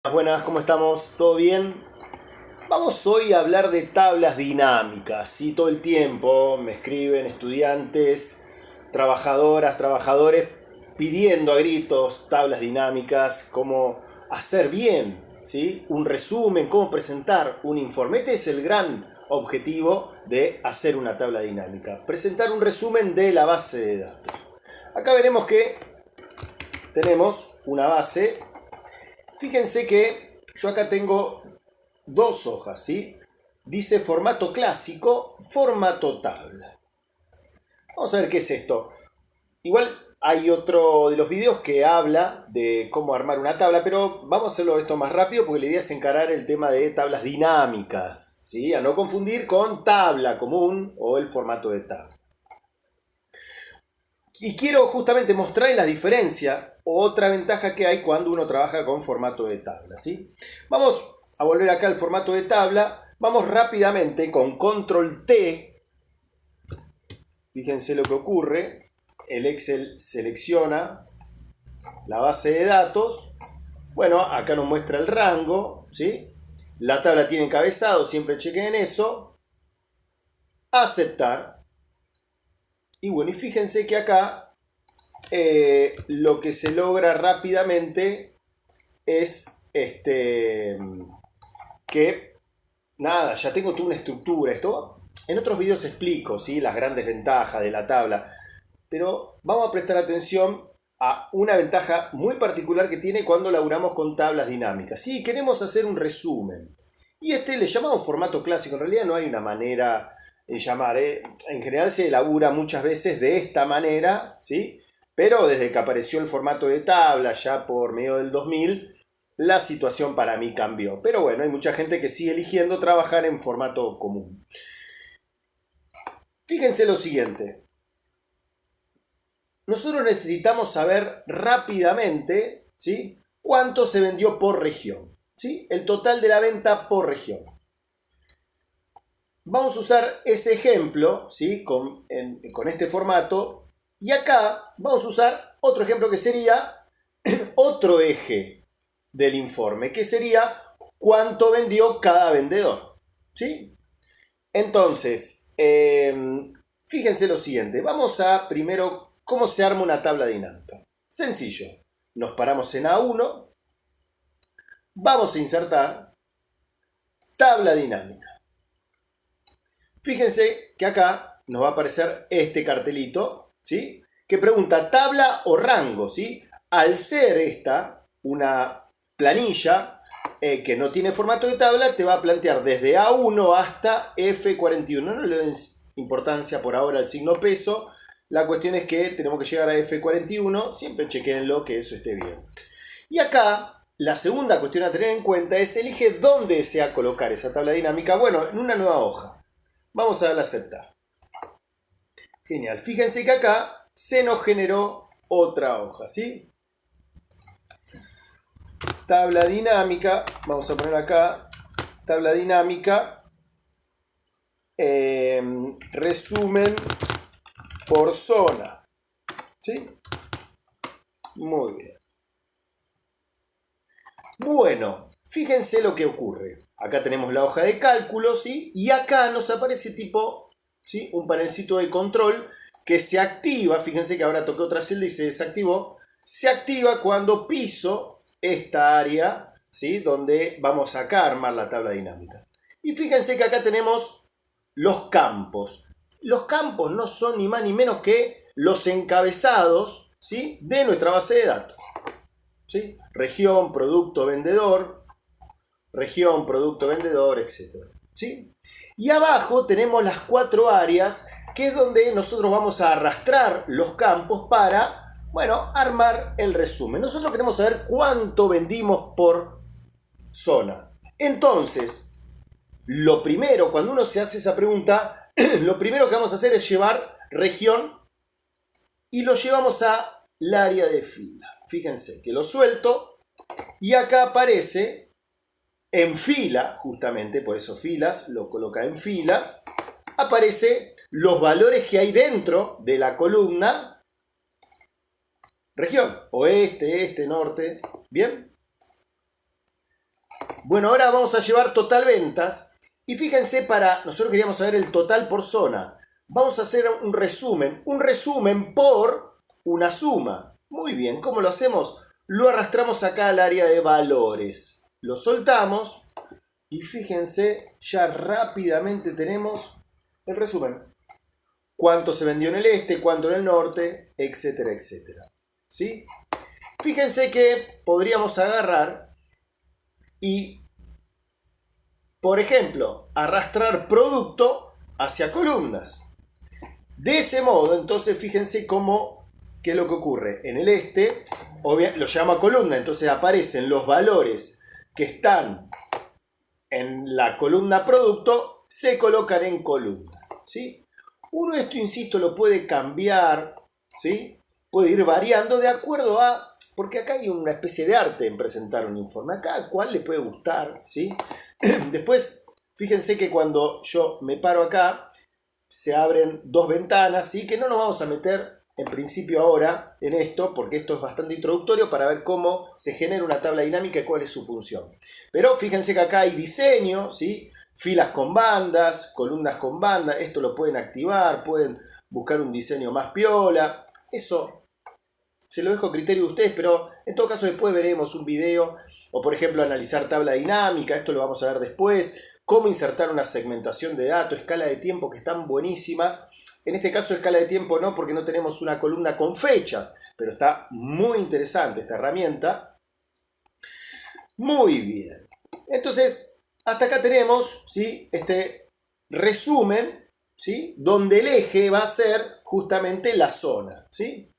Buenas, buenas, ¿cómo estamos? ¿Todo bien? Vamos hoy a hablar de tablas dinámicas. Sí, todo el tiempo me escriben estudiantes, trabajadoras, trabajadores pidiendo a gritos tablas dinámicas, cómo hacer bien, ¿sí? Un resumen, cómo presentar un informe. Este es el gran objetivo de hacer una tabla dinámica. Presentar un resumen de la base de datos. Acá veremos que tenemos una base. Fíjense que yo acá tengo dos hojas, ¿sí? Dice formato clásico, formato tabla. Vamos a ver qué es esto. Igual hay otro de los videos que habla de cómo armar una tabla, pero vamos a hacerlo esto más rápido porque la idea es encarar el tema de tablas dinámicas, ¿sí? A no confundir con tabla común o el formato de tabla. Y quiero justamente mostrarles la diferencia o otra ventaja que hay cuando uno trabaja con formato de tabla, ¿sí? Vamos a volver acá al formato de tabla. Vamos rápidamente con control T. Fíjense lo que ocurre. El Excel selecciona la base de datos. Bueno, acá nos muestra el rango, ¿sí? La tabla tiene encabezado, siempre chequen eso. Aceptar. Y bueno, y fíjense que acá lo que se logra rápidamente es que, nada, ya tengo toda una estructura. Esto en otros videos explico, ¿sí? Las grandes ventajas de la tabla. Pero vamos a prestar atención a una ventaja muy particular que tiene cuando laburamos con tablas dinámicas. Sí, queremos hacer un resumen. Y le llamamos formato clásico. En realidad no hay una manera de llamar. En general se elabora muchas veces de esta manera, ¿sí? Pero desde que apareció el formato de tabla, ya por medio del 2000, la situación para mí cambió. Pero bueno, hay mucha gente que sigue eligiendo trabajar en formato común. Fíjense lo siguiente. Nosotros necesitamos saber rápidamente, ¿sí? Cuánto se vendió por región, ¿sí? El total de la venta por región. Vamos a usar ese ejemplo, ¿sí? con este formato. Y acá vamos a usar otro ejemplo que sería otro eje del informe, que sería cuánto vendió cada vendedor, ¿sí? Entonces, fíjense lo siguiente. Vamos a primero, ¿cómo se arma una tabla dinámica? Sencillo. Nos paramos en A1. Vamos a insertar tabla dinámica. Fíjense que acá nos va a aparecer este cartelito, ¿sí? Que pregunta tabla o rango, ¿sí? Al ser esta una planilla que no tiene formato de tabla, te va a plantear desde A1 hasta F41. No le den importancia por ahora al signo peso. La cuestión es que tenemos que llegar a F41. Siempre chequenlo que eso esté bien. Y acá, la segunda cuestión a tener en cuenta es elige dónde desea colocar esa tabla dinámica. Bueno, en una nueva hoja. Vamos a darle a aceptar. Genial. Fíjense que acá se nos generó otra hoja, ¿sí? Tabla dinámica. Vamos a poner acá tabla dinámica. Resumen por zona. ¿Sí? Muy bien. Bueno, fíjense lo que ocurre. Acá tenemos la hoja de cálculo, ¿sí? Y acá nos aparece tipo, ¿sí? Un panelcito de control que se activa. Fíjense que ahora toqué otra celda y se desactivó. Se activa cuando piso esta área, ¿sí? Donde vamos acá a armar la tabla dinámica. Y fíjense que acá tenemos los campos. Los campos no son ni más ni menos que los encabezados, ¿sí? De nuestra base de datos, ¿sí? Región, producto, vendedor. Región, producto, vendedor, etc. ¿Sí? Y abajo tenemos las 4 áreas, que es donde nosotros vamos a arrastrar los campos para, bueno, armar el resumen. Nosotros queremos saber cuánto vendimos por zona. Entonces, lo primero, cuando uno se hace esa pregunta, lo primero que vamos a hacer es llevar región y lo llevamos a la área de fila. Fíjense que lo suelto y acá aparece en fila, justamente, por eso filas, lo coloca en filas, aparece los valores que hay dentro de la columna región, oeste, este, norte, ¿bien? Bueno, ahora vamos a llevar total ventas. Y fíjense, nosotros queríamos saber el total por zona. Vamos a hacer un resumen por una suma. Muy bien, ¿cómo lo hacemos? Lo arrastramos acá al área de valores. Lo soltamos y fíjense, ya rápidamente tenemos el resumen. Cuánto se vendió en el este, cuánto en el norte, etcétera, etcétera. ¿Sí? Fíjense que podríamos agarrar y, por ejemplo, arrastrar producto hacia columnas. De ese modo, entonces, fíjense qué es lo que ocurre. En el este, lo llama columna, entonces aparecen los valores que están en la columna producto, se colocan en columnas, ¿sí? Uno esto, insisto, lo puede cambiar, ¿sí? Puede ir variando de acuerdo a... Porque acá hay una especie de arte en presentar un informe. A cada cual le puede gustar, ¿sí? Después, fíjense que cuando yo me paro acá, se abren dos ventanas, ¿sí? Que no nos vamos a meter en principio ahora en esto, porque esto es bastante introductorio para ver cómo se genera una tabla dinámica y cuál es su función. Pero fíjense que acá hay diseño, ¿sí? Filas con bandas, columnas con bandas, esto lo pueden activar, pueden buscar un diseño más piola. Eso se lo dejo a criterio de ustedes, pero en todo caso después veremos un video, o por ejemplo analizar tabla dinámica, esto lo vamos a ver después, cómo insertar una segmentación de datos, escala de tiempo, que están buenísimas. En este caso escala de tiempo no, porque no tenemos una columna con fechas, pero está muy interesante esta herramienta. Muy bien. Entonces, hasta acá tenemos, ¿sí?, este resumen, ¿sí?, donde el eje va a ser justamente la zona, ¿sí?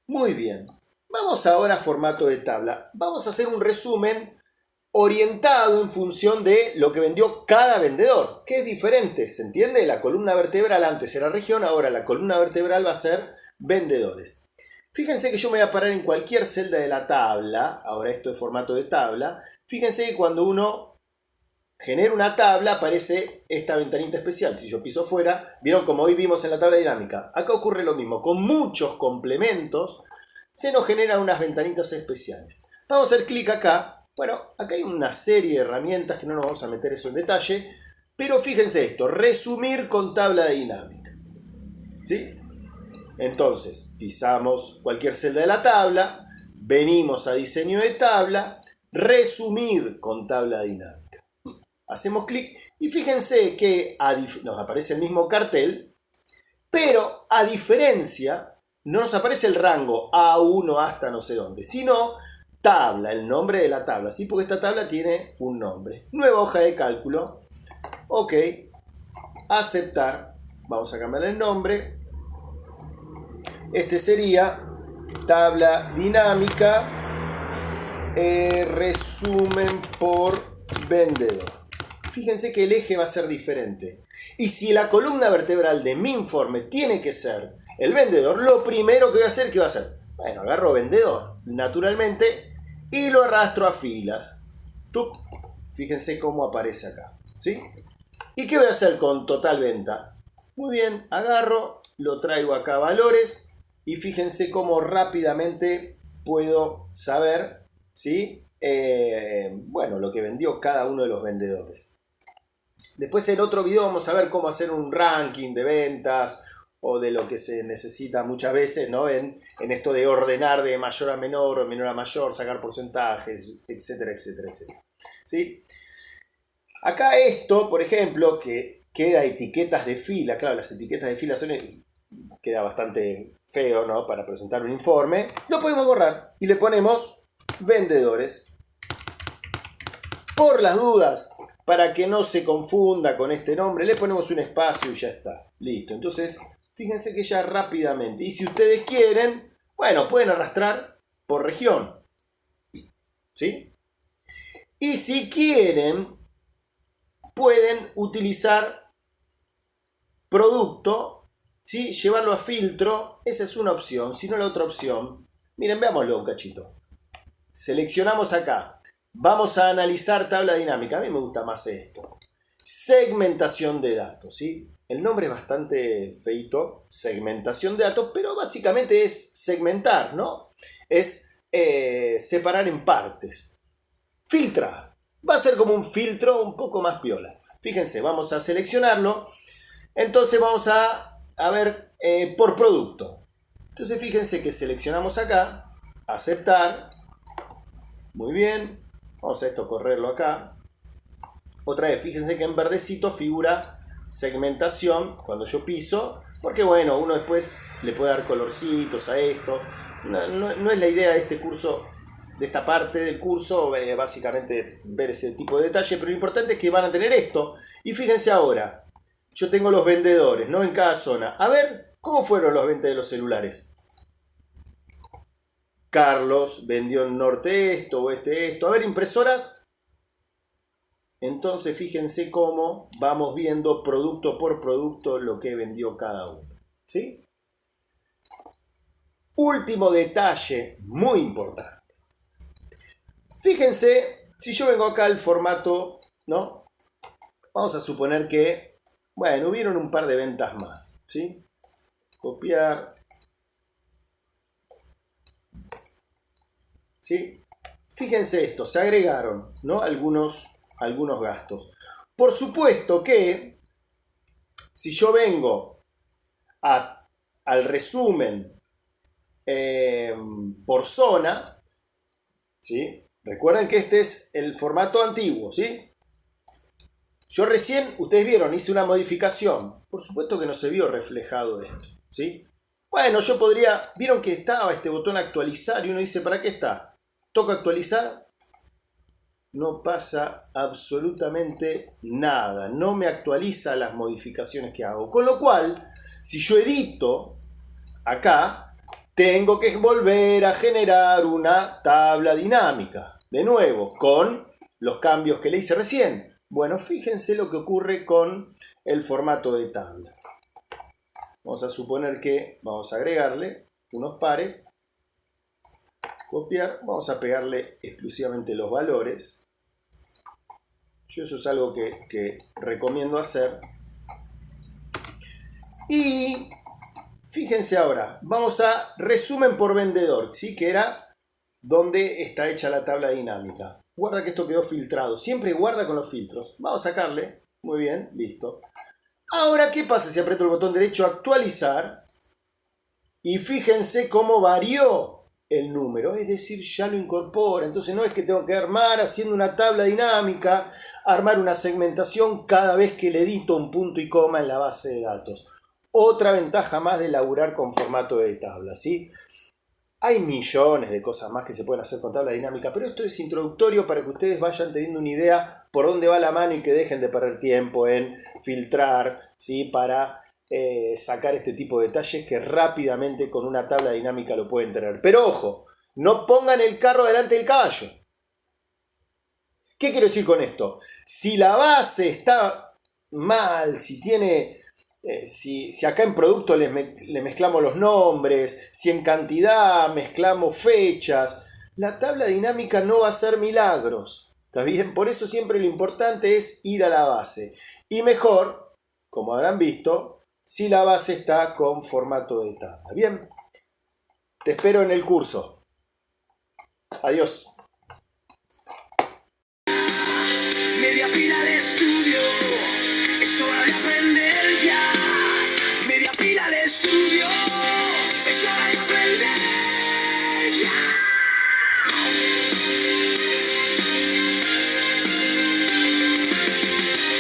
Muy bien. Vamos ahora a formato de tabla. Vamos a hacer un resumen orientado en función de lo que vendió cada vendedor, que es diferente, ¿se entiende? La columna vertebral antes era región, ahora la columna vertebral va a ser vendedores. Fíjense que yo me voy a parar en cualquier celda de la tabla, ahora esto es formato de tabla. Fíjense que cuando uno genera una tabla aparece esta ventanita especial. Si yo piso fuera, vieron como hoy vimos en la tabla dinámica. Acá ocurre lo mismo, con muchos complementos se nos generan unas ventanitas especiales. Vamos a hacer clic acá. Bueno, acá hay una serie de herramientas que no nos vamos a meter eso en detalle, pero fíjense esto, resumir con tabla dinámica, ¿sí? Entonces, pisamos cualquier celda de la tabla, venimos a diseño de tabla, resumir con tabla dinámica. Hacemos clic y fíjense que nos aparece el mismo cartel, pero a diferencia, no nos aparece el rango A1 hasta no sé dónde, sino tabla, el nombre de la tabla, ¿sí? Porque esta tabla tiene un nombre. Nueva hoja de cálculo. Ok. Aceptar. Vamos a cambiar el nombre. Este sería tabla dinámica. Resumen por vendedor. Fíjense que el eje va a ser diferente. Y si la columna vertebral de mi informe tiene que ser el vendedor, lo primero que voy a hacer, ¿qué va a hacer? Bueno, agarro vendedor, naturalmente, y lo arrastro a filas. ¡Tuc! Fíjense cómo aparece acá, ¿sí? ¿Y qué voy a hacer con total venta? Muy bien, agarro, lo traigo acá a valores, y fíjense cómo rápidamente puedo saber, ¿sí? Bueno, lo que vendió cada uno de los vendedores. Después en otro video vamos a ver cómo hacer un ranking de ventas o de lo que se necesita muchas veces, ¿no? En esto de ordenar de mayor a menor o menor a mayor, sacar porcentajes, etcétera, etcétera, etcétera. ¿Sí? Acá esto, por ejemplo, que queda etiquetas de fila, claro, las etiquetas de fila queda bastante feo, ¿no?, para presentar un informe, lo podemos borrar y le ponemos vendedores. Por las dudas, para que no se confunda con este nombre, le ponemos un espacio y ya está. Listo. Entonces, fíjense que ya rápidamente. Y si ustedes quieren, bueno, pueden arrastrar por región, ¿sí? Y si quieren, pueden utilizar producto, ¿sí?, llevarlo a filtro. Esa es una opción. Si no, la otra opción, miren, veámoslo un cachito. Seleccionamos acá. Vamos a analizar tabla dinámica. A mí me gusta más esto. Segmentación de datos, ¿sí? El nombre es bastante feito, segmentación de datos, pero básicamente es segmentar, ¿no? Es separar en partes. Filtrar. Va a ser como un filtro un poco más piola. Fíjense, vamos a seleccionarlo. Entonces vamos a ver por producto. Entonces fíjense que seleccionamos acá, aceptar. Muy bien. Vamos a esto correrlo acá. Otra vez, fíjense que en verdecito figura segmentación cuando yo piso. Porque bueno, uno después le puede dar colorcitos a esto. No es la idea de este curso, de esta parte del curso, básicamente ver ese tipo de detalle. Pero lo importante es que van a tener esto. Y fíjense ahora, yo tengo los vendedores, ¿no? En cada zona. A ver, ¿cómo fueron los ventas de los celulares? Carlos vendió en norte esto, oeste esto. A ver, impresoras. Entonces fíjense cómo vamos viendo producto por producto lo que vendió cada uno. ¿Sí? Último detalle muy importante. Fíjense, si yo vengo acá al formato, ¿no? Vamos a suponer que, bueno, hubieron un par de ventas más. ¿Sí? Copiar. ¿Sí? Fíjense esto, se agregaron, ¿no? algunos gastos. Por supuesto que si yo vengo al resumen por zona, ¿sí? Recuerden que este es el formato antiguo, ¿sí? Yo recién, ustedes vieron, hice una modificación. Por supuesto que no se vio reflejado esto, ¿sí? Bueno, yo podría, vieron que estaba este botón actualizar y uno dice, ¿para qué está? Toco actualizar, no pasa absolutamente nada, no me actualiza las modificaciones que hago. Con lo cual, si yo edito acá, tengo que volver a generar una tabla dinámica, de nuevo, con los cambios que le hice recién. Bueno, fíjense lo que ocurre con el formato de tabla. Vamos a suponer que vamos a agregarle unos pares. Copiar, vamos a pegarle exclusivamente los valores. Yo eso es algo que recomiendo hacer. Y fíjense ahora, vamos a resumen por vendedor, ¿sí? Que era donde está hecha la tabla dinámica. Guarda que esto quedó filtrado, siempre guarda con los filtros. Vamos a sacarle, muy bien, listo. Ahora, ¿qué pasa si aprieto el botón derecho actualizar? Y fíjense cómo varió el número, es decir, ya lo incorpora. Entonces no es que tengo que armar haciendo una tabla dinámica, armar una segmentación cada vez que le edito un punto y coma en la base de datos. Otra ventaja más de laburar con formato de tabla, ¿sí? Hay millones de cosas más que se pueden hacer con tabla dinámica, pero esto es introductorio para que ustedes vayan teniendo una idea por dónde va la mano y que dejen de perder tiempo en filtrar, ¿sí? Para sacar este tipo de detalles que rápidamente con una tabla dinámica lo pueden tener. Pero ojo, no pongan el carro delante del caballo. ¿Qué quiero decir con esto? Si la base está mal, si tiene... si acá en producto le mezclamos los nombres, si en cantidad mezclamos fechas, la tabla dinámica no va a hacer milagros. ¿Está bien? Por eso siempre lo importante es ir a la base. Y mejor, como habrán visto, si la base está con formato de tabla. Bien, te espero en el curso. Adiós.